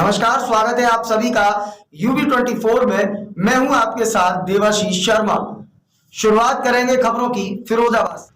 नमस्कार, स्वागत है आप सभी का UB24 में। मैं हूं आपके साथ देवाशीष शर्मा। शुरुआत करेंगे खबरों की फिरोजाबाद से।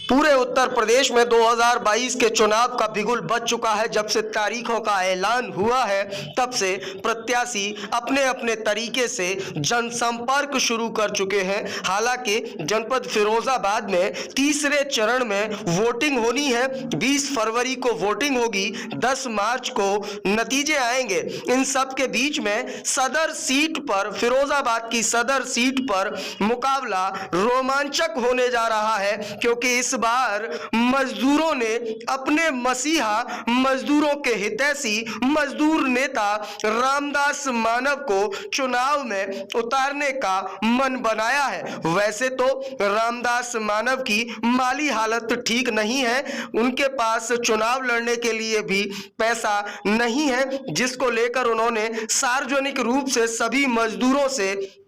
पूरे उत्तर प्रदेश में 2022 के चुनाव का बिगुल बज चुका है। जब से तारीखों का ऐलान हुआ है तब से प्रत्याशी अपने अपने तरीके से जनसंपर्क शुरू कर चुके हैं। हालांकि जनपद फिरोजाबाद में तीसरे चरण में वोटिंग होनी है। 20 फरवरी को वोटिंग होगी, 10 मार्च को नतीजे आएंगे। इन सब के बीच में सदर सीट पर, फिरोजाबाद की सदर सीट पर मुकाबला रोमांचक होने जा रहा है, क्योंकि इस बार मजदूरों ने अपने मसीहा, मजदूरों के हितैषी मजदूर नेता रामदास मानव को चुनाव में उतारने का मन बनाया है। वैसे तो रामदास मानव की माली हालत ठीक नहीं है, उनके पास चुनाव लड़ने के लिए भी पैसा नहीं है, जिसको लेकर उन्होंने सार्वजनिक रूप से सभी मजदूरों से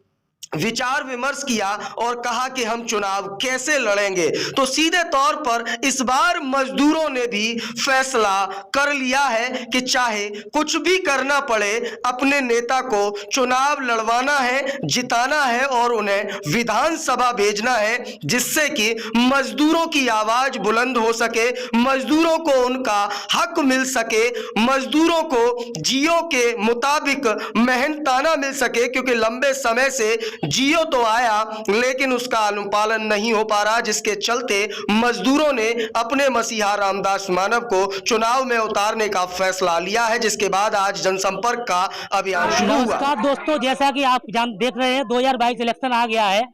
विचार विमर्श किया और कहा कि हम चुनाव कैसे लड़ेंगे। तो सीधे तौर पर इस बार मजदूरों ने भी फैसला कर लिया है कि चाहे कुछ भी करना पड़े, अपने नेता को चुनाव लड़वाना है, जिताना है और उन्हें विधानसभा भेजना है, जिससे कि मजदूरों की आवाज बुलंद हो सके, मजदूरों को उनका हक मिल सके, मजदूरों को जियो के मुताबिक मेहनताना मिल सके। क्योंकि लंबे समय से जियो तो आया लेकिन उसका अनुपालन नहीं हो पा रहा, जिसके चलते मजदूरों ने अपने मसीहा रामदास मानव को चुनाव में उतारने का फैसला लिया है, जिसके बाद आज जनसंपर्क का अभियान शुरू हुआ। नमस्कार दोस्तों, जैसा कि आप देख रहे हैं 2022 इलेक्शन आ गया है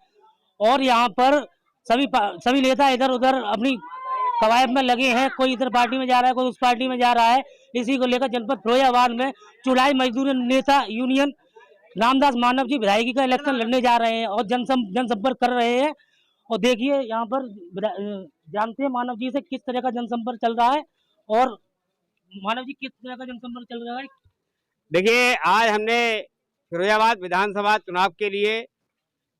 और यहाँ पर सभी नेता इधर उधर अपनी कवायद में लगे हैं। कोई इधर पार्टी में जा रहा है, कोई उस पार्टी में जा रहा है। इसी को लेकर जनपद फिरोजाबाद में चुलाई मजदूर नेता यूनियन रामदास मानव जी विधायकी का इलेक्शन लड़ने जा रहे हैं और जनसंपर्क कर रहे हैं। और देखिए यहाँ पर जानते हैं मानव जी से किस तरह का जनसंपर्क चल रहा है। और मानव जी, किस तरह का जनसंपर्क चल रहा है? देखिए, आज हमने फिरोजाबाद विधानसभा चुनाव के लिए,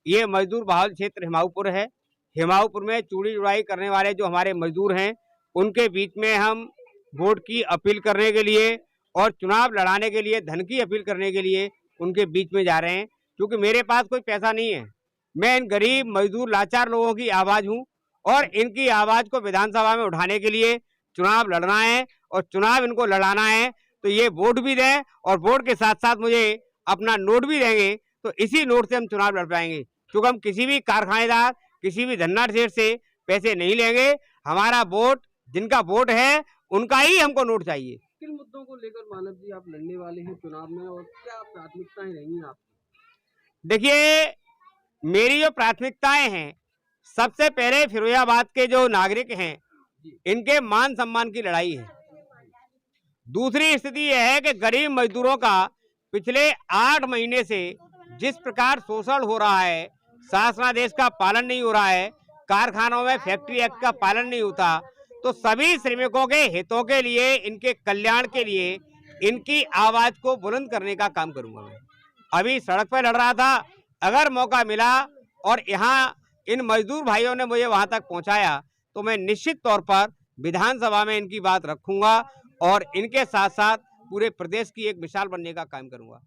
ये मजदूर बहुल क्षेत्र हिमाऊपुर है, हिमाऊपुर में चूड़ी जुड़ाई करने वाले जो हमारे मजदूर हैं, उनके बीच में हम वोट की अपील करने के लिए और चुनाव लड़ाने के लिए धन की अपील करने के लिए उनके बीच में जा रहे हैं। क्योंकि मेरे पास कोई पैसा नहीं है, मैं इन गरीब मजदूर लाचार लोगों की आवाज़ हूं और इनकी आवाज़ को विधानसभा में उठाने के लिए चुनाव लड़ना है और चुनाव इनको लड़ाना है। तो ये वोट भी दें और वोट के साथ साथ मुझे अपना नोट भी देंगे, तो इसी नोट से हम चुनाव लड़ पाएंगे। क्योंकि हम किसी भी कारखानेदार, किसी भी धन्ना सेठ से पैसे नहीं लेंगे। हमारा वोट, जिनका वोट है उनका ही हमको नोट चाहिए। किन मुद्दों को लेकर मानव जी आप लड़ने वाले हैं चुनाव में और क्या प्राथमिकताएं रहेंगी आपकी? देखिए, मेरी जो प्राथमिकताएं हैं, सबसे पहले फिरोजाबाद के जो नागरिक हैं इनके मान सम्मान की लड़ाई है। दूसरी स्थिति यह है कि गरीब मजदूरों का पिछले 8 महीने से जिस प्रकार शोषण हो रहा है, शासनादेश का पालन नहीं हो रहा है, कारखानों में फैक्ट्री एक्ट का पालन नहीं होता, तो सभी श्रमिकों के हितों के लिए, इनके कल्याण के लिए इनकी आवाज को बुलंद करने का काम करूंगा। मैं अभी सड़क पर लड़ रहा था, अगर मौका मिला और यहाँ इन मजदूर भाइयों ने मुझे वहां तक पहुंचाया तो मैं निश्चित तौर पर विधानसभा में इनकी बात रखूंगा और इनके साथ साथ पूरे प्रदेश की एक मिसाल बनने का काम करूंगा।